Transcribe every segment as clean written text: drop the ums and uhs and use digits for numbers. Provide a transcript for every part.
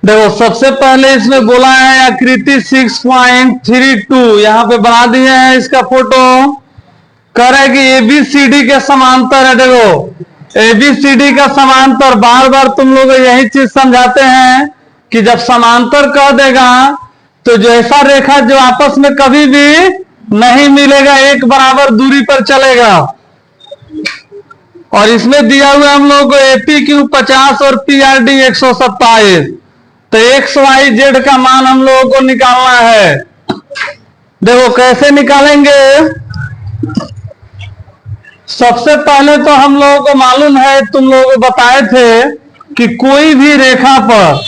देखो सबसे पहले इसमें बोला है आकृति 6.32 यहाँ पे बना दिए हैं इसका फोटो। कह रहा है कि एबीसीडी के समांतर है। देखो एबीसीडी का समांतर, बार बार तुम लोग यही चीज समझाते हैं कि जब समांतर कह देगा तो जैसा रेखा जो आपस में कभी भी नहीं मिलेगा, एक बराबर दूरी पर चलेगा। और इसमें दिया हुआ हम लोग को एपी क्यू 50 और पीआरडी 127। तो एक्स वाई जेड का मान हम लोगों को निकालना है। देखो कैसे निकालेंगे। सबसे पहले तो हम लोगों को मालूम है, तुम लोगों को बताए थे कि कोई भी रेखा पर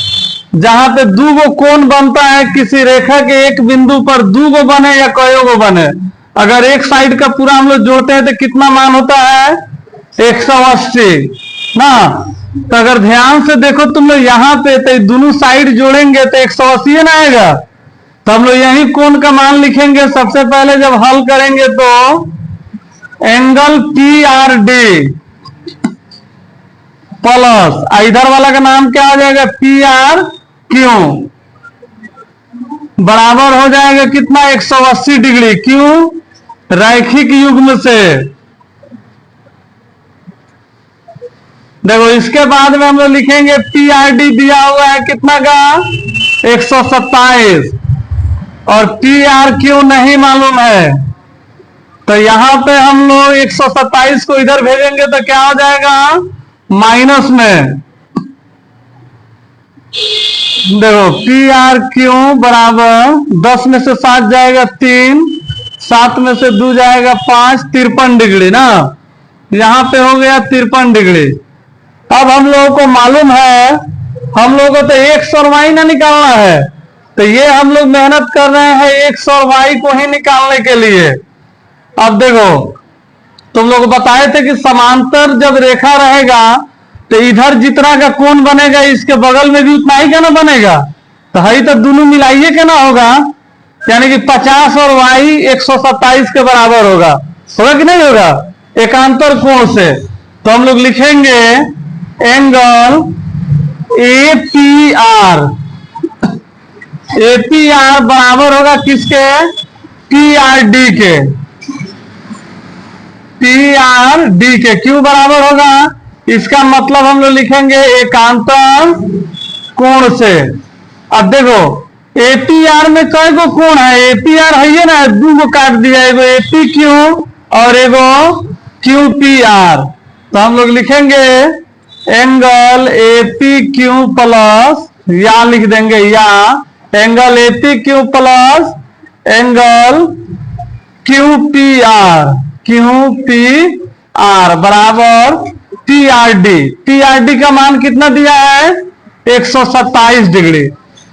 जहां पे दो गो कोण बनता है, किसी रेखा के एक बिंदु पर दो गो बने या कई गो बने, अगर एक साइड का पूरा हम लोग जोड़ते हैं तो कितना मान होता है 180 ना। तो अगर ध्यान से देखो तुम लोग यहाँ पे, तो दोनों साइड जोड़ेंगे तो 180 ना आएगा। तो हम लोग यही कोण का मान लिखेंगे। सबसे पहले जब हल करेंगे तो angle P R D plus इधर वाला का नाम क्या हो जाएगा पी आर क्यू, बराबर हो जाएगा कितना 180 डिग्री। क्यों? रैखिक युग्म से। देखो इसके बाद में हम लोग लिखेंगे पी आर डी दिया हुआ है कितना का 127 और पी आर क्यू नहीं मालूम है। तो यहां पे हम लोग 127 को इधर भेजेंगे तो क्या हो जाएगा माइनस में। देखो पी आर क्यू बराबर 10 में से 7 जाएगा 3, 7 में से 2 जाएगा 5, 53 डिग्री ना। यहां पे हो गया 53 डिग्री। अब हम लोगों को मालूम है, हम लोगों को तो एक्स और वाई ना निकालना है, तो ये हम लोग मेहनत कर रहे हैं एक्स और वाई को ही निकालने के लिए। अब देखो तुम लोग बताए थे कि समांतर जब रेखा रहेगा तो इधर जितना का कोण बनेगा इसके बगल में भी उतना ही का ना बनेगा। तो है तो दोनों मिलाइए के ना होगा, यानी कि 50 और वाई 127 के बराबर होगा। होगा कि नहीं होगा एकांतर कोण से। तो हम लोग लिखेंगे एंगल एपीआर, एपीआर बराबर होगा किसके पीआरडी के, पीआरडी के। क्यों बराबर होगा? इसका मतलब हम लोग लिखेंगे एकांतर कोण से। अब देखो एपीआर में कई गो कोण है, एपीआर है ये ना, दो गो काट दिया, एगो एपी क्यू और एगो क्यू पी आर। तो हम लोग लिखेंगे एंगल एपी क्यू प्लस, या लिख देंगे या angle AP Q plus angle Q P R, Q P R बराबर T R D. T R D का मान कितना दिया है 127 डिग्री।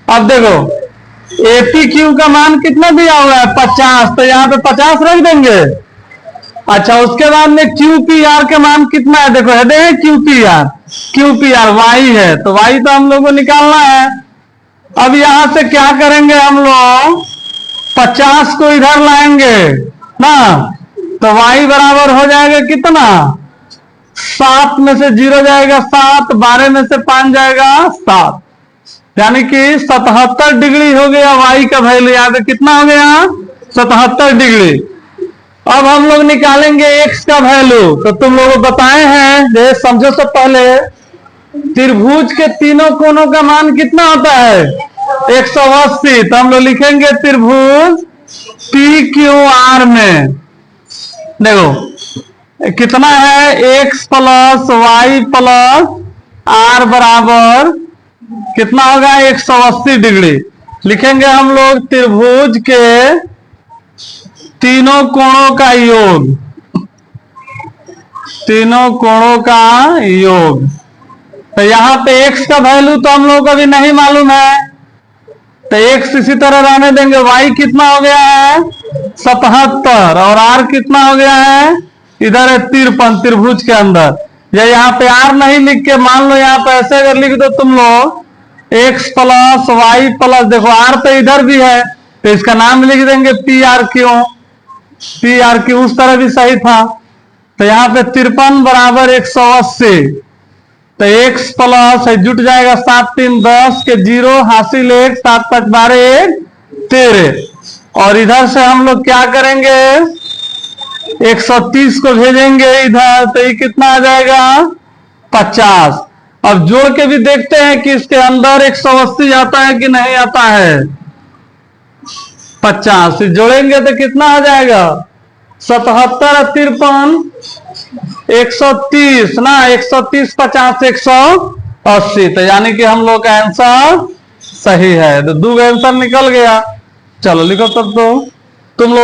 अब देखो एपी क्यू का मान कितना दिया हुआ है 50, तो यहाँ पे 50 रख देंगे। अच्छा उसके बाद में क्यू पी आर का मान कितना है, देखो है Q P R, Q P R Y है, तो वाई तो हम लोग को निकालना है। अब यहां से क्या करेंगे हम लोग 50 को इधर लाएंगे ना, तो y बराबर हो जाएगा कितना 7 में से 0 जाएगा 7, 12 में से 5 जाएगा 7, यानी कि 77 डिग्री हो गया y का वैल्यू। यहाँ पे कितना हो गया 77 डिग्री। अब हम लोग निकालेंगे x का वैल्यू। तो तुम लोग बताए हैं, समझो सब पहले त्रिभुज के तीनों कोनों का मान कितना होता है 180। तो हम लोग लिखेंगे त्रिभुज पी क्यू आर में देखो कितना है x plus Y plus R बराबर कितना होगा 180 डिग्री। लिखेंगे हम लोग त्रिभुज के तीनों कोणों का योग, तीनों कोणों का योग। तो यहाँ पे x का वैल्यू तो हम लोगों को भी नहीं मालूम है, तो x इसी तरह रहने देंगे। y कितना हो गया है 77 और r कितना हो गया है इधर है 53 त्रिभुज के अंदर। या यहाँ पे r नहीं लिख के मान लो यहाँ पे ऐसे अगर लिख दो तुम लोग x प्लस वाई प्लस, देखो r तो इधर भी है तो इसका नाम लिख देंगे P R Q. P R Q उस तरह भी सही था। तो यहाँ पे 53 बराबर 180 तो x प्लस जुट जाएगा 7 3 10 के 0 हासिल 1 7 5 12 1 13। और इधर से हम लोग क्या करेंगे 130 को भेजेंगे इधर, तो ये कितना आ जाएगा 50। अब जोड़ के भी देखते हैं कि इसके अंदर 180 आता है कि नहीं आता है। 50 जोड़ेंगे तो कितना आ जाएगा 77 53 130 ना, 130 50 180। तो यानी कि हम लोग का आंसर सही है। तो दो आंसर निकल गया। चलो लिखो तब तो तुम लोग